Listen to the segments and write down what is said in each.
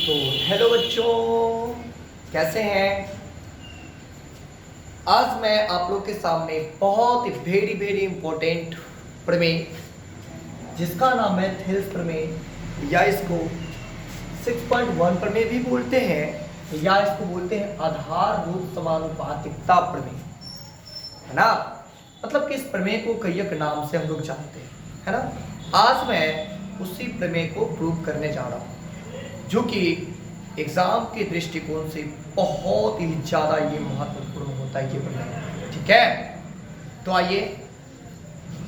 तो हेलो बच्चों, कैसे हैं। आज मैं आप लोग के सामने बहुत ही वेरी इंपॉर्टेंट प्रमेय जिसका नाम है थेल्स प्रमेय या इसको 6.1 प्रमेय भी बोलते हैं या इसको बोलते हैं आधारभूत समानुपातिकता प्रमेय, है ना। मतलब कि इस प्रमेय को कईक नाम से हम लोग जानते हैं, है ना। आज मैं उसी प्रमेय को प्रूव करने जा रहा हूँ जो कि एग्जाम के दृष्टिकोण से बहुत ही ज़्यादा ये महत्वपूर्ण होता है ये प्रमेय, ठीक है। तो आइए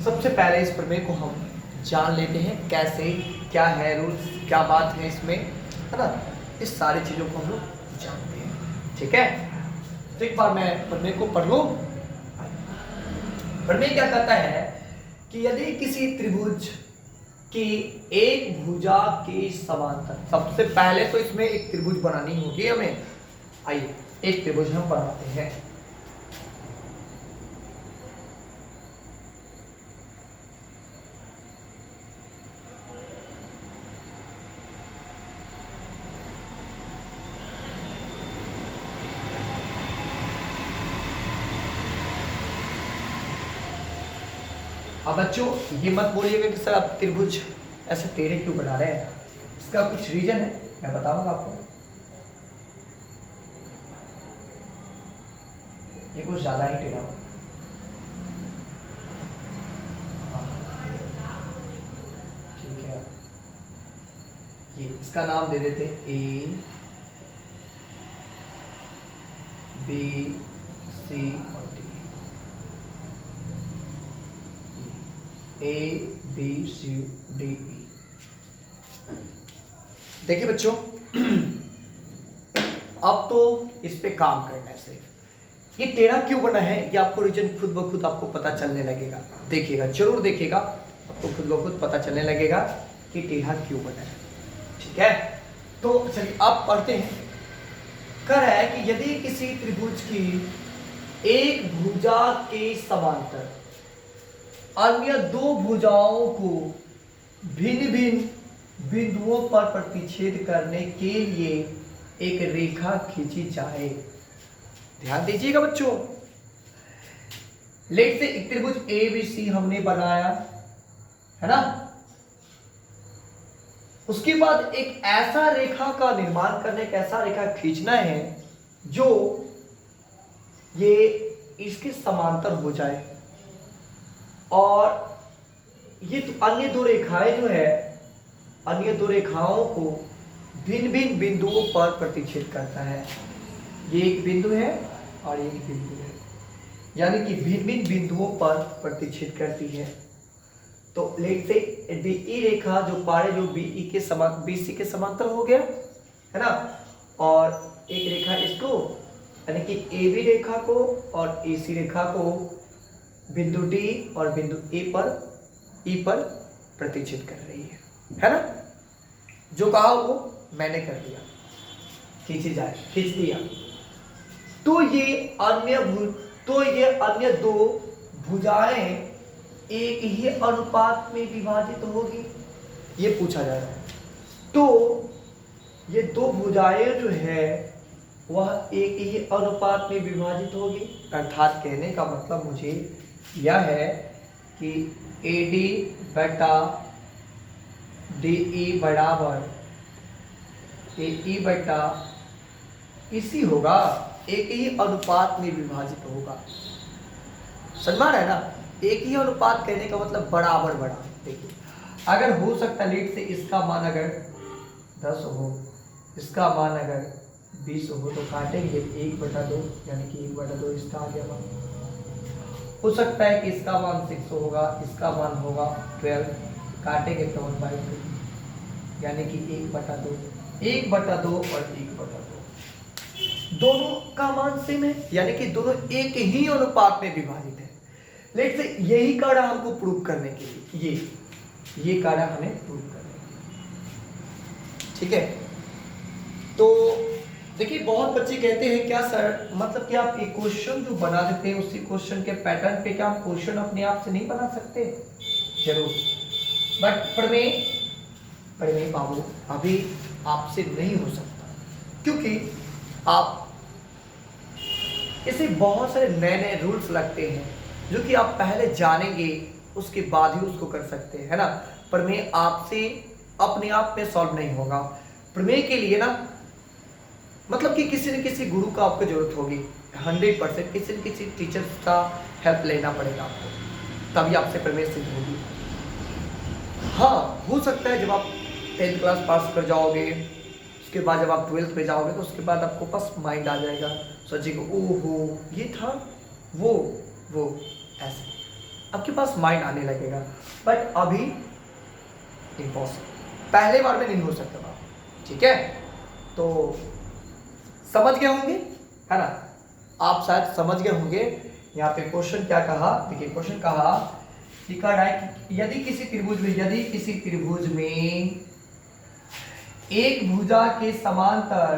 सबसे पहले इस प्रमेय को हम जान लेते हैं, कैसे, क्या है रूल्स, क्या बात है इसमें, है ना। इस सारी चीज़ों को हम लोग जानते हैं, ठीक है। तो एक बार मैं प्रमेय को पढ़ लूँ। प्रमेय क्या कहता है कि यदि किसी त्रिभुज कि एक भुजा के समांतर, सबसे पहले तो इसमें एक त्रिभुज बनानी होगी हमें। आइए एक त्रिभुज हम बनाते हैं। अब बच्चों ये मत बोलिएगा कि सर आप त्रिभुज ऐसे टेढ़े क्यों बना रहे हैं, इसका कुछ रीजन है, मैं बताऊंगा आपको। ये कुछ ज्यादा ही टेढ़ा हो, ठीक है। ये इसका नाम दे देते ए बी सी और D. A B C D E. देखिए बच्चों अब तो इस पे काम करना है सिर्फ। ये टेढ़ा क्यों बना है ये आपको रीजन खुद ब खुद आपको पता चलने लगेगा, देखिएगा, जरूर देखिएगा, आपको खुद ब खुद पता चलने लगेगा कि टेढ़ा क्यों बना है, ठीक है। तो चलिए आप पढ़ते हैं। कह रहा है कि यदि किसी त्रिभुज की एक भुजा के समांतर अन्य दो भुजाओं को भिन्न भिन्न बिंदुओं पर प्रतिच्छेद करने के लिए एक रेखा खींची जाए। ध्यान दीजिएगा बच्चों, लेट से एक त्रिभुज ए बी सी हमने बनाया, है ना। उसके बाद एक ऐसा रेखा का निर्माण करने, एक ऐसा रेखा खींचना है जो ये इसके समांतर हो जाए और ये अन्य दो रेखाएं जो है, अन्य दो रेखाओं को भिन्न भिन्न बिंदुओं पर प्रतिच्छेद करता है। ये एक बिंदु है और ये एक बिंदु है, यानी कि भिन्न भिन्न बिंदुओं पर प्रतिच्छेद करती है। तो लेट से डीई रेखा जो पारे जो बीई के समान बीसी के समांतर हो गया, है ना। और एक रेखा इसको यानी कि एबी रेखा को और एसी रेखा को बिंदु डी और बिंदु ए पर ई पर प्रतिच्छेद कर रही है ना। जो कहा वो मैंने कर दिया, खींची जाए, खींच दिया। तो ये अन्य दो भुजाएं एक ही अनुपात में विभाजित होगी, ये पूछा जा रहा है। तो ये दो भुजाएं जो है वह एक ही अनुपात में विभाजित होगी, अर्थात कहने का मतलब मुझे यह है कि AD बटा DE बराबर AE बटा इसी होगा, एक ही अनुपात में विभाजित होगा। समझ रहे हैं ना, एक ही अनुपात कहने का मतलब बराबर बड़ा। देखिए अगर हो सकता लेट से इसका मान अगर 10 हो, इसका मान अगर 20 हो तो काटेंगे 1/2, यानी कि 1/2 इसका आ गया मान। हो सकता है कि इसका मान 6 होगा, इसका मान होगा 12, काटेंगे तो 1/2, यानी कि 1/2, 1/2 और 1/2 दोनों का मान सेम है, यानी कि दोनों एक ही अनुपात में विभाजित है। लेट से यही कार्य हमको प्रूव करने के लिए ये कार्य हमें प्रूव करने के लिए, ठीक है। तो देखिए बहुत बच्चे कहते हैं क्या सर, मतलब कि आप एक क्वेश्चन जो बना देते हैं उसी क्वेश्चन के पैटर्न पे क्या हम क्वेश्चन अपने आप से नहीं बना सकते? जरूर, बट प्रमेय बाबू अभी आपसे नहीं हो सकता, क्योंकि आप इसे बहुत सारे नए नए रूल्स लगते हैं जो कि आप पहले जानेंगे उसके बाद ही उसको कर सकते हैं, है ना। प्रमेय आपसे अपने आप में सॉल्व नहीं होगा। प्रमेय के लिए ना मतलब कि किसी न किसी गुरु का आपको जरूरत होगी, 100% किसी न किसी टीचर का हेल्प लेना पड़ेगा आपको, तभी आपसे प्रमेय सिद्ध होगी। हाँ, हो सकता है जब आप 10th क्लास पास कर जाओगे, उसके बाद जब आप 12th में जाओगे तो उसके बाद आपको बस माइंड आ जाएगा, सोचेगा ओहो ये था वो ऐसे आपके पास माइंड आने लगेगा। बट अभी इम्पॉसिबल, पहले बार में नहीं हो सकता बात, ठीक है। तो समझ गए होंगे, है ना, आप शायद समझ गए होंगे। यहाँ पे क्वेश्चन क्या कहा, देखिए क्वेश्चन कहा लिखा है कि यदि किसी त्रिभुज में एक भुजा के समांतर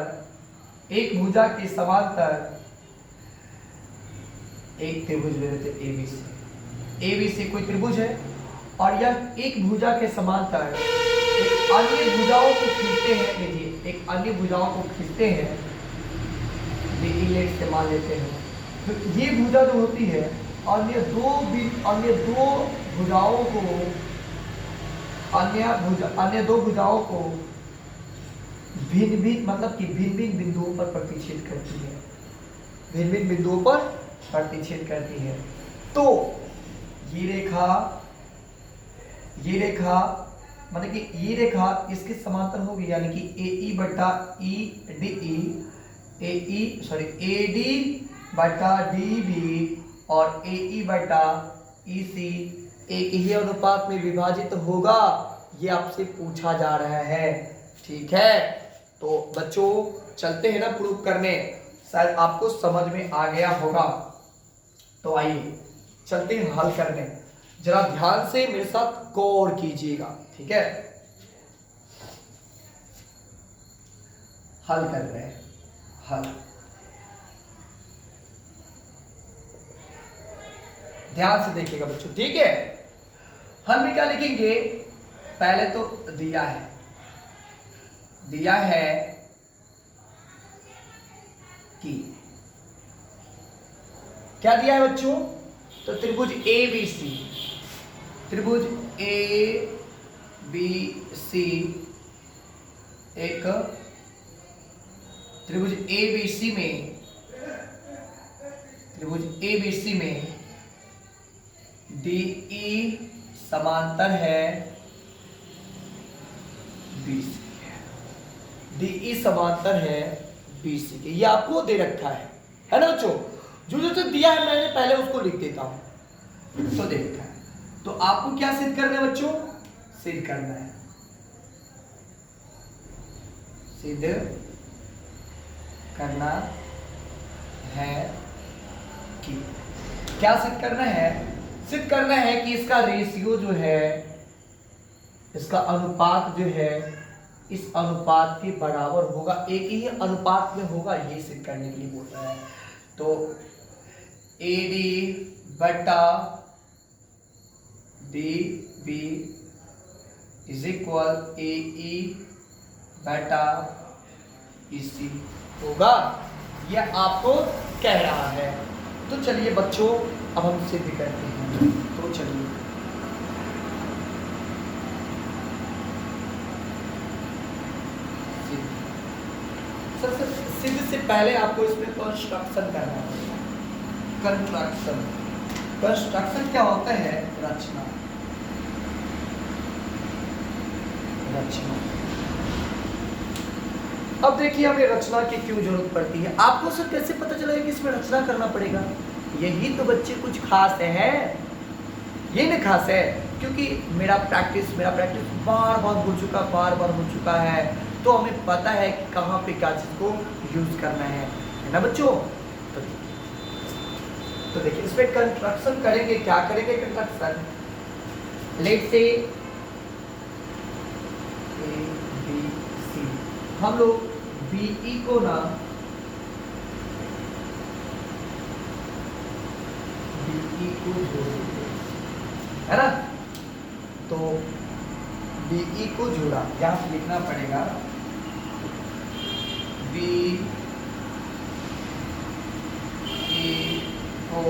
एक त्रिभुज ले लेते ABC कोई त्रिभुज है और यह एक भुजा के समांतर एक अन्य भुजाओं को खींचते हैं, देखिए एक अन्य भुजाओं को खींचते हैं, DE मान लेते हैं। तो ये भुजा जो होती है अन्य दो भुजाओं को भिन्न मतलब कि भिन्न बिंदुओं पर प्रतिच्छेद करती है। तो ये रेखा मतलब कि ये रेखा इसके समांतर होगी, यानी कि AD बटा DB और AE बटा EC एक ही अनुपात में विभाजित होगा, ये आपसे पूछा जा रहा है, ठीक है। तो बच्चों चलते हैं ना प्रूफ करने, शायद आपको समझ में आ गया होगा। तो आइए चलते हैं हल करने, जरा ध्यान से मेरे साथ गौर कीजिएगा, ठीक है। हल कर रहे हैं, हल ध्यान से देखिएगा बच्चों, ठीक है। हल में क्या लिखेंगे, पहले तो दिया है कि क्या दिया है बच्चों, तो त्रिभुज ABC एक त्रिभुज ABC में DE समांतर है BC के, ये आपको दे रखा है ना बच्चों। जो दिया है मैंने पहले उसको लिख देता हूं, तो दे रखा है। तो आपको क्या सिद्ध करना है बच्चों, सिद्ध करना है कि क्या सिद्ध करना है कि इसका रेशियो जो है, इसका अनुपात जो है इस अनुपात के बराबर होगा, एक ही अनुपात में होगा, ये सिद्ध करने के लिए बोल रहा है। तो AD बटा DB इज इक्वल AE बटा EC होगा, यह आपको कह रहा है। तो चलिए बच्चों अब हम सिद्ध करते हैं, तो चलिए सिद्ध से पहले आपको इसमें कंस्ट्रक्शन करना है। कंस्ट्रक्शन क्या होता है, रचना। अब देखिए हमें रचना की क्यों जरूरत पड़ती है, आपको सर कैसे पता चलेगा कि इसमें रचना करना पड़ेगा, यही तो बच्चे कुछ खास है, ये नहीं खास है, क्योंकि मेरा प्रैक्टिस बार बार हो चुका है, तो हमें पता है कि कहाँ पे क्या चीज को यूज करना है ना बच्चों। तो देखिए इसमें कंस्ट्रक्शन करेंगे, क्या करेंगे कंस्ट्रक्शन, लेट से ABC हम लोग BE को ना BE को जोड़ेंगे, है ना। तो BE को जोड़ा, क्या लिखना पड़ेगा, बी ई को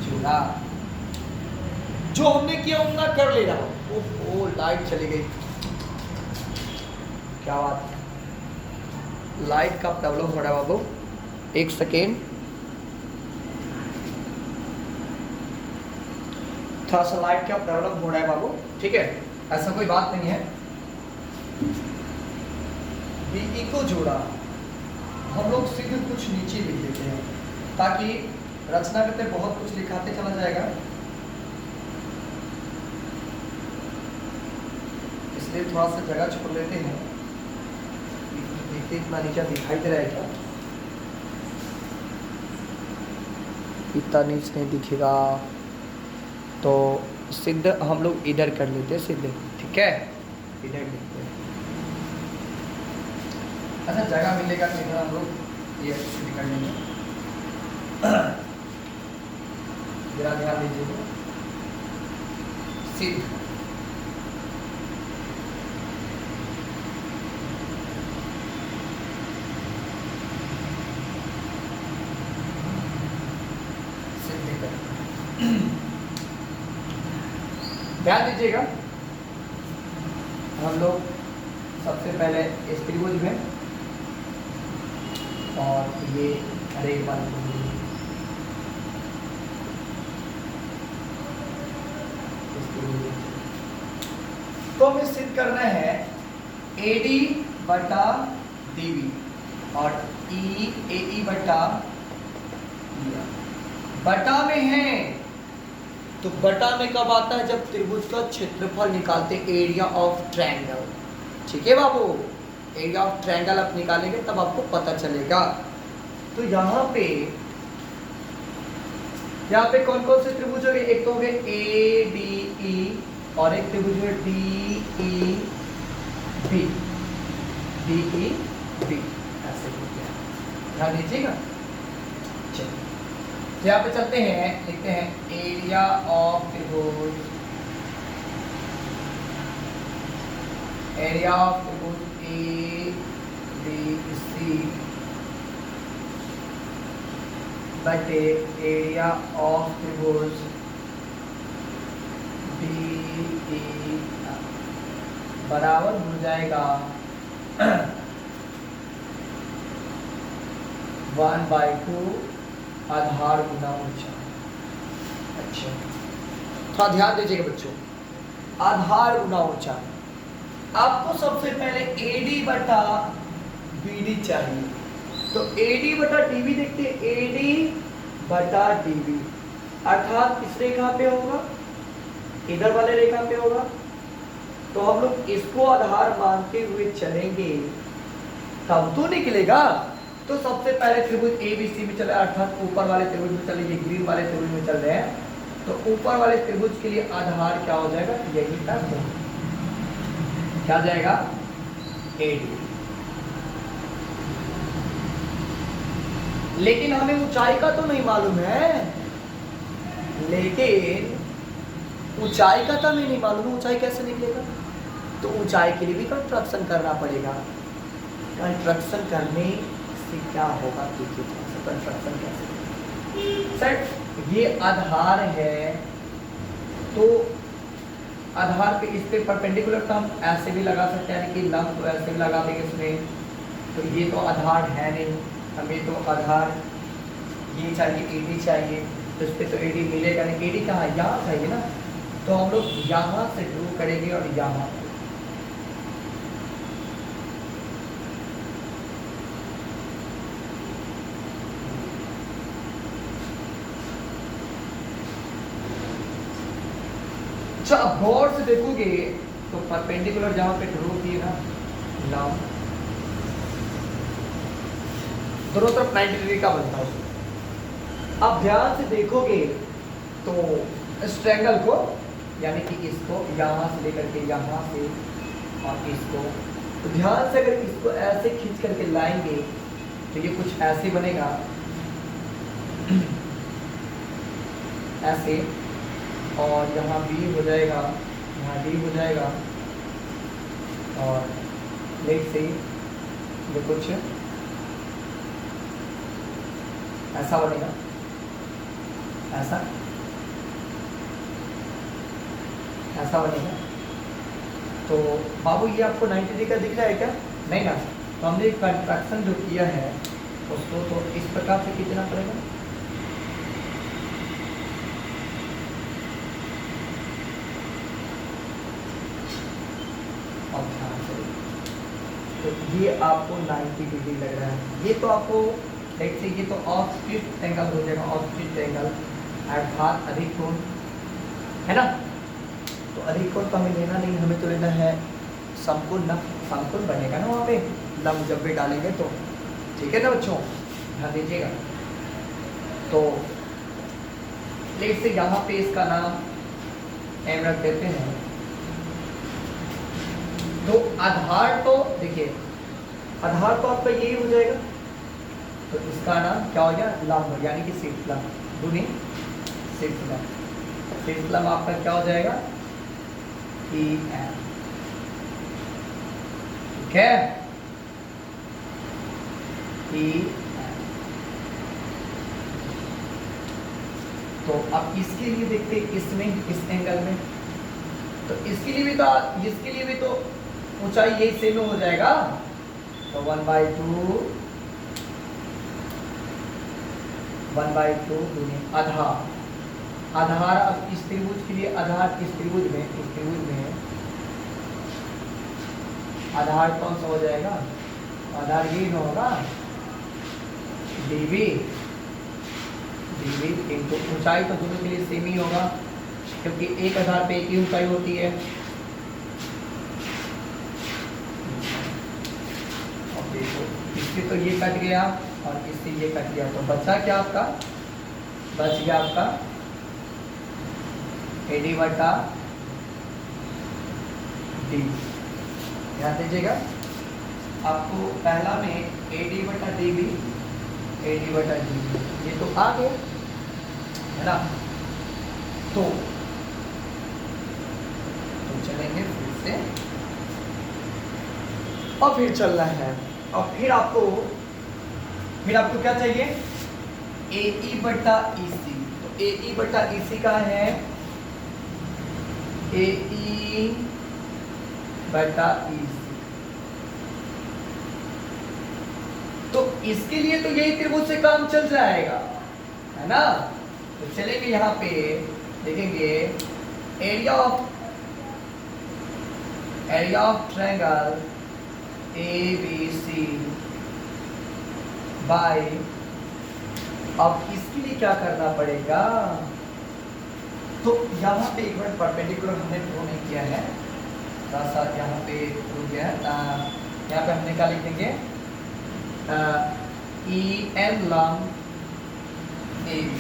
जोड़ा। जो हमने किया उतना कर ले रहा हूं। ओहो लाइट चली गई, क्या बात है, लाइट का प्रॉब्लम हो रहा है बाबू, एक सेकेंड, थोड़ा सा लाइट का प्रॉब्लम हो रहा है बाबू, ठीक है, ऐसा कोई बात नहीं है। बीई को जोड़ा, हम लोग सीधे कुछ नीचे लिख देते हैं ताकि रचना करते बहुत कुछ लिखाते चला जाएगा, इसलिए थोड़ा सा जगह छोड़ लेते हैं। देखते इतना नीचा दिखाई दे रहा है क्या? इतना नीच नहीं दिखेगा तो सिद्ध हम लोग इधर कर लेते हैं, सिद्ध, ठीक है, इधर लिखते हैं। अच्छा जगह मिलेगा तो इधर हम लोग ये सिद्ध कर लेंगे। जरा ध्यान दीजिएगा, सिद्ध ध्यान दीजिएगा, हम लोग सबसे पहले इस त्रिभुज में और ये हरे वाले तो हमें सिद्ध करना है AD बटा DB और EAE बटा बटा में है, तो बटा में कब आता है? जब त्रिभुज का क्षेत्रफल निकालते, एरिया ऑफ ट्रायंगल, ठीक है बाबू, एरिया ऑफ ट्रायंगल आप निकालेंगे तब आपको पता चलेगा। तो यहाँ पे कौन कौन से त्रिभुज हो गए? एक तो हो गए ADE और एक त्रिभुज है DEB, ऐसे हो गया, ध्यान दीजिएगा। चलिए यहाँ पे चलते हैं, लिखते हैं एरिया ऑफ त्रिभुज, एरिया ऑफ त्रिभुज ABC बटे एरिया ऑफ त्रिभुज DE बराबर हो जाएगा 1/2 आधार गुना ऊंचाई। अच्छा थोड़ा ध्यान दीजिएगा बच्चों, आधार गुना ऊंचाई, आपको सबसे पहले AD बटा BD चाहिए, तो AD बटा DB देखते हैं, AD बटा DB अर्थात किस रेखा पे होगा? इधर वाले रेखा पे होगा, तो हम लोग इसको आधार मानते हुए चलेंगे तब तो निकलेगा। तो सबसे पहले त्रिभुज ABC में चले, अर्थात ऊपर वाले त्रिभुज में चले, ये ग्रीन वाले त्रिभुज में चल रहे हैं, तो ऊपर वाले त्रिभुज के लिए आधार क्या हो जाएगा? यही तक क्या जाएगा? AD। लेकिन हमें ऊंचाई का तो नहीं मालूम है, लेकिन ऊंचाई का तो हमें नहीं मालूम, ऊंचाई कैसे निकलेगा? तो ऊंचाई के लिए भी कंस्ट्रक्शन करना पड़ेगा। कंस्ट्रक्शन करने से क्या होगा? देखिए कंस्ट्रक्शन कैसे सर, ये आधार है, तो आधार पे इस पे परपेंडिकुलर तो हम ऐसे भी लगा सकते हैं, यानी कि लंब तो ऐसे भी लगा देंगे इसमें, तो ये तो आधार है नहीं, हमें तो आधार ये चाहिए, AD चाहिए, तो इस पे तो AD मिलेगा नहीं, AD कहाँ? यहाँ चाहिए ना, तो हम लोग यहाँ से ड्रू करेंगे और यहाँ, अच्छा अब गौर से देखोगे तो परपेंडिकुलर जहां पे ड्रॉ किए ना लंब, दोनों तरफ 90 डिग्री का बनता है। अब ध्यान से देखोगे तो इस ट्रायंगल को, यानी कि इसको यहाँ से लेकर के यहाँ से और इसको, तो ध्यान से अगर इसको ऐसे खींच करके लाएंगे तो ये कुछ ऐसे बनेगा, ऐसे, और यहाँ B हो जाएगा, यहाँ D हो जाएगा और लेट से ये कुछ ऐसा बनेगा, ऐसा ऐसा बनेगा। तो बाबू ये आपको 90 डिग्री का दिख रहा है क्या? नहीं ना। तो हमने एक कंट्रैक्शन जो किया है उसको तो इस प्रकार से खींचना पड़ेगा। और ध्यान से तो ये आपको 90 डिग्री लग रहा है। ये तो आपको लेट से ये तो ऑपोजिट एंगल हो जाएगा, ऑपोजिट एंगल अर्थात अधिक कोण, है ना। तो अधिक कोण तो हमें लेना नहीं, हमें तो लेना है समकोण ना। समकोण बनेगा ना वहाँ पे लंब जब भी डालेंगे तो, ठीक है ना बच्चों, ध्यान दीजिएगा। तो लेट से यहाँ पे इसका नाम एम रख देते हैं। तो आधार तो देखिए, आधार तो आपका यही हो जाएगा, तो इसका नाम क्या हो गया? लंब, यानी कि शीर्षलंब, दूनी शीर्षलंब। शीर्षलंब आपका क्या हो जाएगा? ई एम, ठीक है, ई एम। तो अब इसके लिए देखते हैं, इसमें इस एंगल में, तो इसके लिए भी तो ऊंचाई यही सेम हो जाएगा। तो 1/2 गुने आधार। आधार अब इस त्रिभुज के लिए आधार इस त्रिभुज में आधार कौन सा हो जाएगा? आधार ये न होगा dv इंटू ऊंचाई, तो दोनों के लिए सेम ही होगा क्योंकि एक आधार पे एक ही ऊंचाई होती है। और देखो इससे तो ये कट गया और इससे ये कट गया, तो बचा क्या आपका? बच गया आपका AD बटा D। ध्यान दीजिएगा, आपको पहला में AD बटा DB, AD बटा DB ये तो आ गया, है ना। तो चलेंगे फिर से, और फिर चलना है, और फिर आपको क्या चाहिए? AE बटा EC। तो AE बटा EC का है AE बटा EC। तो इसके लिए तो यही त्रिभुज से काम चल जाएगा, है ना। तो चलेंगे यहाँ पे देखेंगे area of triangle ABC by, अब इसके लिए क्या करना पड़ेगा? तो यहाँ पे एक बार परपेंडिकुलर हमने ड्रॉ नहीं किया है, साथ साथ यहाँ पे ड्रॉ किया है। यहाँ पे हमने क्या लिख देंगे? EM लंब AB,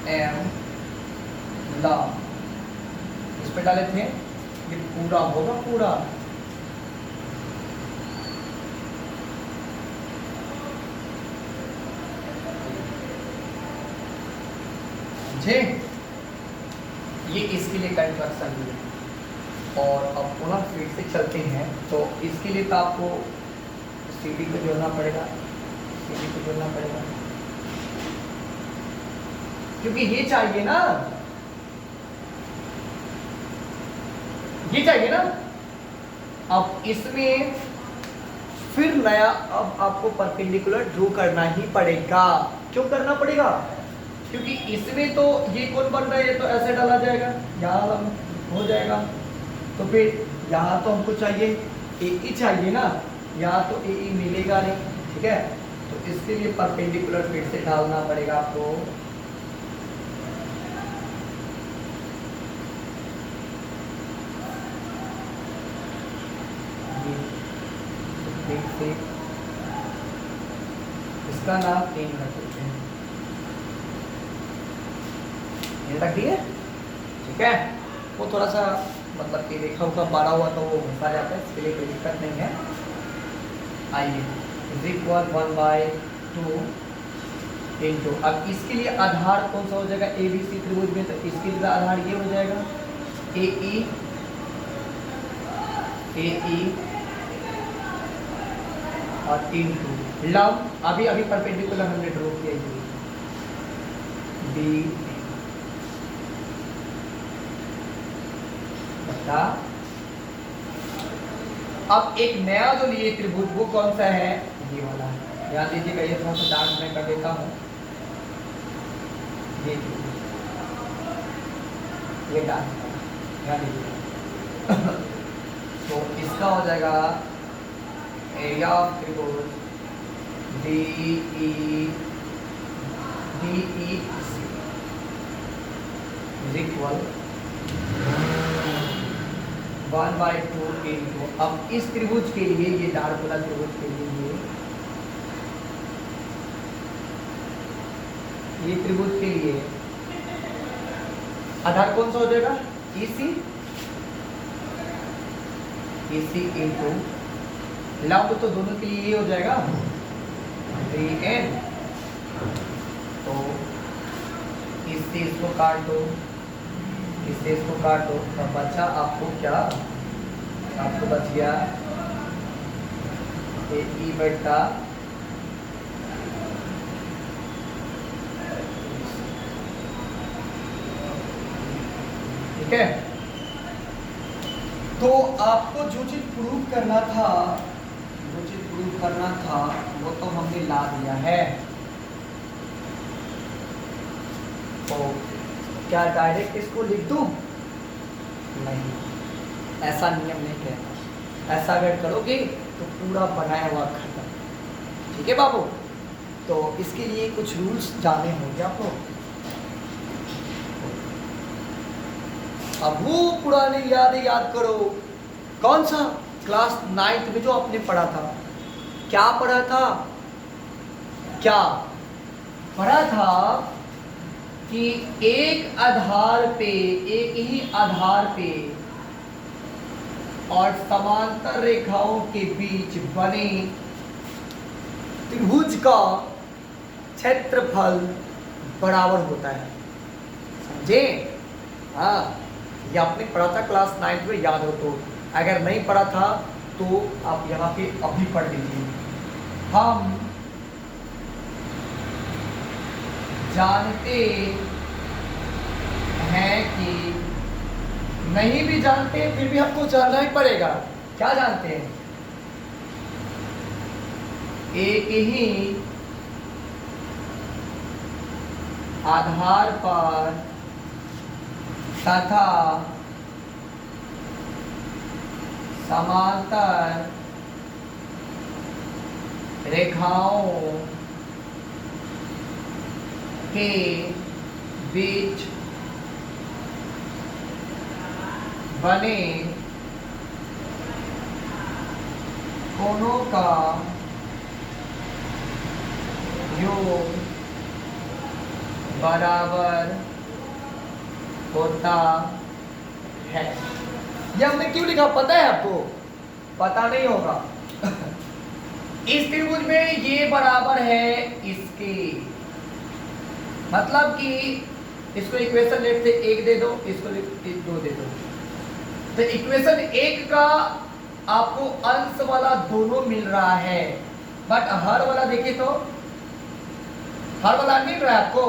EM लंब इस पे डाले थे, ये पूरा होगा पूरा। जी ये इसके लिए कंस्ट्रक्शन है। और अब पुनः फिर से चलते हैं, तो इसके लिए तो आपको सीडी को जोड़ना पड़ेगा, क्योंकि ये चाहिए ना, अब इसमें फिर नया अब आपको परपेंडिकुलर ड्रॉ करना ही पड़ेगा। क्यों करना पड़ेगा? क्योंकि इसमें तो ये कौन बन रहा है, तो ऐसे डाला जाएगा, यहाँ हो जाएगा, तो फिर यहाँ तो हमको चाहिए AE चाहिए ना, यहाँ तो AE मिलेगा नहीं, ठीक है। तो इसके लिए परपेंडिकुलर फिर से डालना पड़ेगा आपको। से इसका नाम 3 रख देते हैं, ये रख दिए, ठीक है। वो थोड़ा सा मतलब कि रेखा का बाड़ा हुआ तो वो घुसा जाता है, इसके लिए कोई दिक्कत नहीं है। आइए इज इक्वल 1/2 इनटू, अब इसके लिए आधार कौन सा हो जाएगा, ए बी सी त्रिभुज में, तो इसके लिए आधार ये हो जाएगा ए ई और इनटू लंब, अभी अभी परपेंडिकुलर हमने ड्रॉ किया ये डी बता। अब एक नया जो लिए त्रिभुज वो कौन सा है, ये वाला है, ध्यान दीजिएगा, ये थोड़ा सा डार्क मैं कर देता हूँ, ये डार्क, ध्यान दीजिएगा। तो इसका हो जाएगा एरिया ऑफ त्रिभुज D E C is equal 1/2 into, अब इस त्रिभुज के लिए, ये डार्क वाला त्रिभुज के लिए, ये त्रिभुज के लिए आधार कौन सा हो जाएगा, इसी इंटू लंब, तो दोनों के लिए ये हो जाएगा 3n, तो इससे इसको काट दो, इससे इसको काट दो, तब बचा आपको क्या, आपको बच गया ई बटा ठीक है। तो आपको जो चीज प्रूव करना था, वो तो हमने ला दिया है। तो क्या डायरेक्ट इसको लिख दूं, नहीं, ऐसा नियम नहीं कहता, ऐसा अगर करोगे तो पूरा बनाया हुआ खत्म, ठीक है बाबू। तो इसके लिए कुछ रूल्स जाने होंगे आपको। अब वो पुरानी यादें याद करो, कौन सा, क्लास 9th में जो आपने पढ़ा था, क्या पढ़ा था कि एक ही आधार पे और समांतर रेखाओं के बीच बने त्रिभुज का क्षेत्रफल बराबर होता है, समझे। हाँ, ये आपने पढ़ा था क्लास 9th में, याद हो तो, अगर नहीं पढ़ा था तो आप यहाँ पे अभी पढ़ लीजिए। हम जानते हैं कि, नहीं भी जानते फिर भी हमको जानना ही पड़ेगा, क्या जानते हैं, एक ही आधार पर तथा समांतर रेखाओं के बीच बने कोणों का योग बराबर होता है। ये हमने क्यों लिखा पता है आपको, पता नहीं होगा। इस त्रिभुज में ये बराबर है इसके, मतलब कि इसको इक्वेशन लेट से 1 दे दो, इसको 2 दे दो, तो इक्वेशन 1 का आपको अंश वाला दोनों मिल रहा है, बट हर वाला देखिए तो हर वाला मिल रहा है आपको,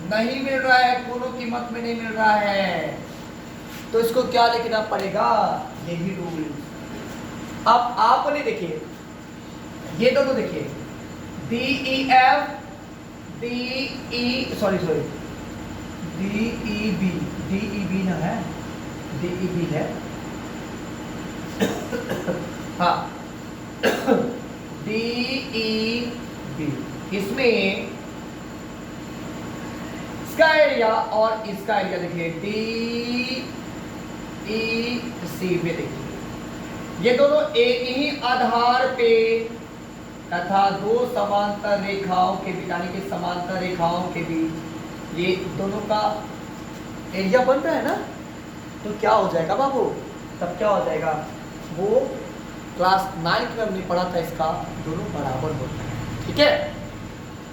नहीं मिल रहा है, कोनो कीमत में नहीं मिल रहा है, तो इसको क्या लिखना पड़ेगा, यही रूल। अब आपने देखिए ये दोनों देखिए DEF DEB ना है, DEB है हाँ DEB, इसमें इसका एरिया और इसका एरिया देखिए DEC में देखिए, ये दोनों एक ही आधार पे तथा दो समांतर रेखाओं के बीच, यानी कि समांतर रेखाओं के बीच ये दोनों का एरिया बन रहा है ना, तो क्या हो जाएगा बाबू, तब क्या हो जाएगा, वो क्लास 9 में हमने पढ़ा था, इसका दोनों बराबर होता है, ठीक है।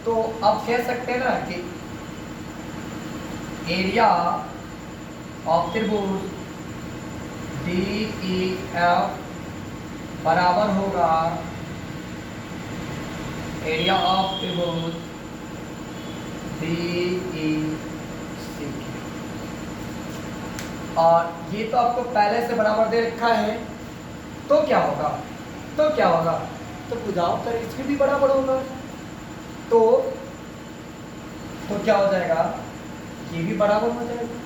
तो अब कह सकते हैं ना कि एरिया ऑफ त्रिभुज DEF बराबर होगा एरिया ऑफ त्रिभुज DEC। और ये तो आपको पहले से बराबर दे रखा है, तो क्या होगा, तो बुझाओ कर इसके भी बराबर होगा, तो क्या हो जाएगा, ये भी बराबर हो जाएगा,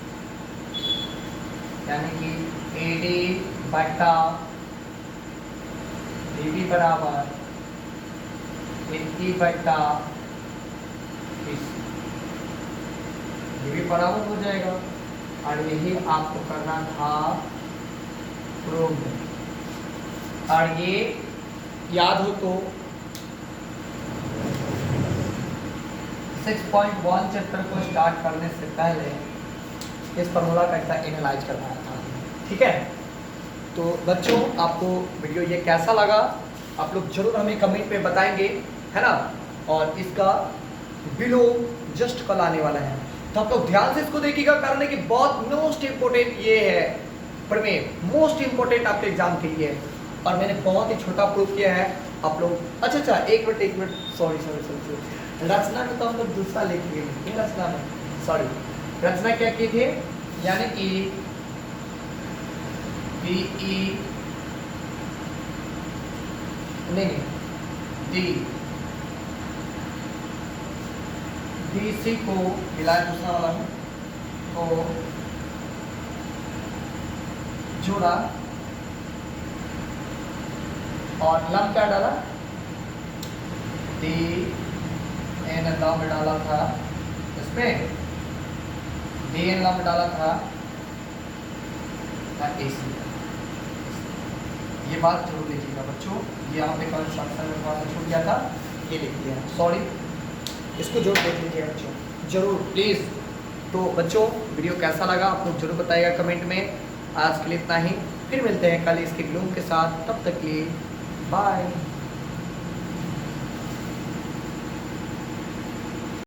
यानी कि AD बटा DB बराबर AE बटा BC, ये भी बराबर हो जाएगा। और यही आपको करना था प्रूव। और ये याद हो तो 6.1 चैप्टर को स्टार्ट करने से पहले इस फॉर्मूला का एनालाइज करवाया था, ठीक है। तो बच्चों आपको वीडियो ये कैसा लगा आप लोग जरूर हमें कमेंट में बताएंगे, है ना। और इसका बिलो जस्ट कल आने वाला है, तो आप लोग ध्यान से इसको देखिएगा, कारण है कि बहुत मोस्ट इंपोर्टेंट ये है, प्रमेय मोस्ट इंपोर्टेंट आपके एग्जाम के लिए है। और मैंने बहुत ही छोटा प्रूफ किया है आप लोग। अच्छा एक मिनट सॉरी रचना में तो हम लोग दूसरा लिख लिए रचना में, सॉरी रचना क्या की थे, यानी कि DE नहीं DC को मिलाया दूसरा वाला है को जोड़ा और लंब क्या डाला, DN लंब डाला था, इसमें DN लंब डाला था AC। ये बात जरूर लिखिएगा बच्चों, ये आपने कंस्ट्रक्शन में थोड़ा सा छूट गया था, ये लिख दिया, सॉरी, इसको जरूर देख लीजिएगा बच्चों, जरूर प्लीज़। तो बच्चों वीडियो कैसा लगा आप लोग जरूर बताइएगा कमेंट में। आज के लिए इतना ही, फिर मिलते हैं कल इसके ग्लूम के साथ, तब तक के लिए बाय।